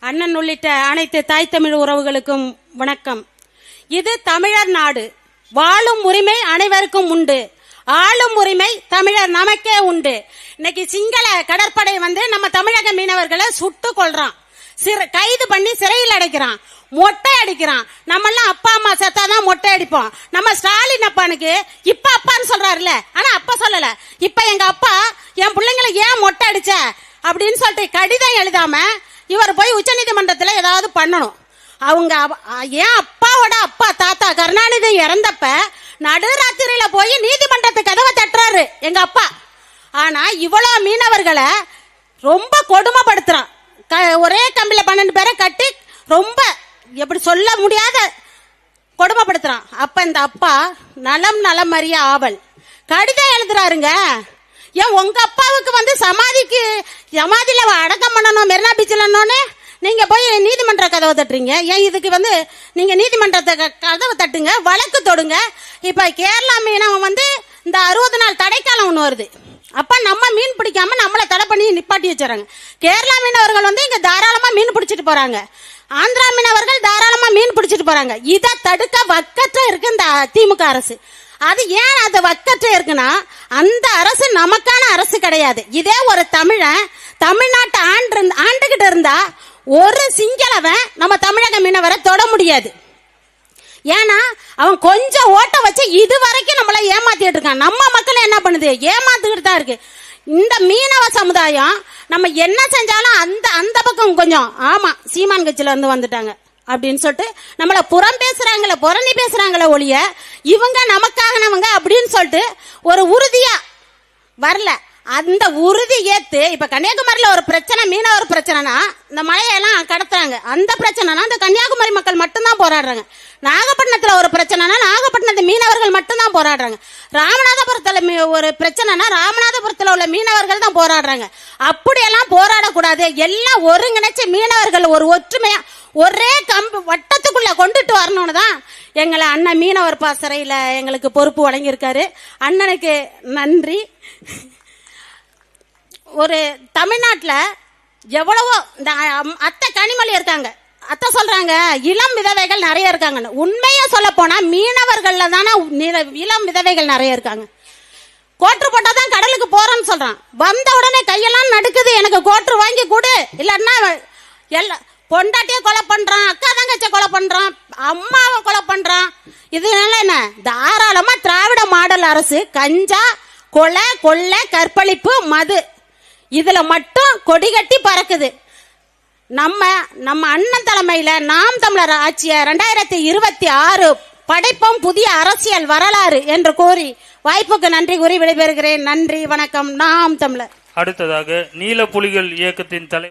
அண்ணன் உள்ளிட்ட அனைத்து தாய் தமிழ் உறவுகளுக்கும் வணக்கம். இது தமிழர் நாடு. வாழும் உரிமை அனைவருக்கும் உண்டு. ஆளும் உரிமை தமிழர் நமக்கே உண்டு. இன்னைக்கு சிங்கள கடற்படை நம்ம தமிழக மீனவர்களை சுட்டு கொள்றான், கைது பண்ணி சிறையில் அடைக்கிறான், மொட்டை அடிக்கிறான். நம்ம எல்லாம் அப்பா அம்மா செத்தாதான் மொட்டை அடிப்போம். நம்ம ஸ்டாலின் அப்பானுக்கு இப்ப அப்பான்னு சொல்றாருல, ஆனா அப்பா சொல்லல. இப்ப எங்க அப்பா என் பிள்ளைங்களை ஏன் மொட்டை அடிச்ச அப்படின்னு சொல்லிட்டு கடிதம் எழுதாம இவர் போய் உச்ச நீதிமன்றத்தில் ஏதாவது பண்ணணும். அவங்க ஏன் அப்பாவோட அப்பா தாத்தா கருணாநிதி இறந்தப்ப நடுராத்திரியில போய் நீதிமன்றத்து கதவை தட்டுறாரு எங்க அப்பா. ஆனா இவ்வளவு மீனவர்களை ரொம்ப கொடுமைப்படுத்துறான். ஒரே கம்பில 12 பேரை கட்டி ரொம்ப எப்படி சொல்ல முடியாத கொடுமைப்படுத்துறான். அப்ப இந்த அப்பா நலம் நலம் அறிய ஆவல் கடிதம் எழுதுறாருங்க. ஏன் உங்க அப்பாவுக்கு சமாதியில அடக்கம் பண்ணணும் மெரினா பீச்சில் நீங்க போய் நீதிமன்ற கதவை தட்டுறீங்க? ஏன் இதுக்கு நீங்க நீதிமன்றத்தை கதவை தட்டுங்க, வழக்கு தொடுங்க. இப்ப கேரளா மீனவன் இந்த 60 நாள் தடைக்காலம் ஒண்ணு வருது. அப்ப நம்ம மீன் பிடிக்காம நம்மள தடை பண்ணி நிப்பாட்டி வச்சுறாங்க. கேரளா மீனவர்கள் இங்க தாராளமா மீன் பிடிச்சிட்டு போறாங்க. ஆந்திரா மீனவர்கள் தாராளமா மீன் பிடிச்சிட்டு போறாங்க. இதை தடுக்க வக்கற்ற இருக்கு இந்த திமுக அரசு. அது ஏன் அது வக்கற்ற இருக்குன்னா, அந்த அரசு நமக்கான அரசு கிடையாது. இதே ஒரு தமிழன் தமிழ்நாட்டை ஆண்டுகிட்டு இருந்தா ஒரு சிங்களவன் நம்ம தமிழக மீனவரை தொட முடியாது. ஏன்னா அவன் கொஞ்சம் ஓட்ட வச்சு இதுவரைக்கும் நம்மள ஏமாத்திட்டு இருக்கான். நம்ம மக்கள் என்ன பண்ணுது? ஏமாத்துக்கிட்டு தான் இருக்கு. இந்த மீனவ சமுதாயம் நம்ம என்ன செஞ்சாலும் அந்த பக்கம் கொஞ்சம் ஆமா சீமான் கட்சியில வந்துட்டாங்க அப்படின்னு சொல்லிட்டு நம்மள புறம் பேசுறாங்களே, புறணி பேசுறாங்களே ஒழிய இவங்க நமக்காகனவங்க அப்படின்னு சொல்லிட்டு ஒரு உறுதியா வரல. அந்த உறுதி ஏத்து இப்ப கன்னியாகுமரியில ஒரு பிரச்சனை, மீனவர் பிரச்சனைனா இந்த மலையெல்லாம் கடத்துறாங்க. அந்த பிரச்சனைனா இந்த கன்னியாகுமரி மக்கள் மட்டும்தான் போராடுறாங்க. நாகப்பட்டினத்துல ஒரு பிரச்சனைனா நாகப்பட்டினத்து மீனவர்கள் மட்டும்தான் போராடுறாங்க. ராமநாதபுரத்துல ஒரு பிரச்சனைனா ராமநாதபுரத்துல உள்ள மீனவர்கள் தான் போராடுறாங்க. அப்படியெல்லாம் போராடக்கூடாது. எல்லாம் ஒருங்கிணைச்சு மீனவர்கள் ஒரு ஒற்றுமையா ஒரே வட்டத்துக்குள்ள கொண்டுட்டு வரணும்னு தான் எங்களை அண்ணன் மீனவர் பாசறையில எங்களுக்கு பொறுப்பு வழங்கியிருக்காரு. அண்ணனுக்கு நன்றி. ஒரு தமிழ்நாட்டில் எவ்வளவோ இந்த அத்தை கனிமொழி இருக்காங்க, அத்தை சொல்றாங்க இளம் விதவைகள் நிறைய இருக்காங்கன்னு. உண்மையா சொல்ல போனா மீனவர்கள்ல தானே இளம் விதவைகள் நிறைய இருக்காங்க. கோட்ரு போட்டாதான் கடலுக்கு போறோம்னு சொல்றான். வந்த உடனே கையெல்லாம் நடுக்குது, எனக்கு கோட்ரு வாங்கி கொடு, இல்லன்னா எல்லாம் பொண்டாட்டிய கொலை பண்றான், அக்கா தங்கச்ச கொலை பண்றான், அம்மாவை கொலை பண்றான். இதனால என்ன? தாராளமா திராவிட மாடல் அரசு கஞ்சா, கொலை, கொள்ளை, கற்பழிப்பு, மது இதுல மட்டும் கொடி கட்டி பறக்குது. நம்ம அண்ணன் தலைமையில நாம் தமிழர் ஆட்சிய 2026 படைப்போம் புதிய அரசியல் வரலாறு என்று கூறி வாய்ப்புக்கு நன்றி கூறி விடைபெறுகிறேன். நன்றி, வணக்கம். நாம் தமிழர். அடுத்ததாக நீல புலிகள் இயக்கத்தின் தலைவர்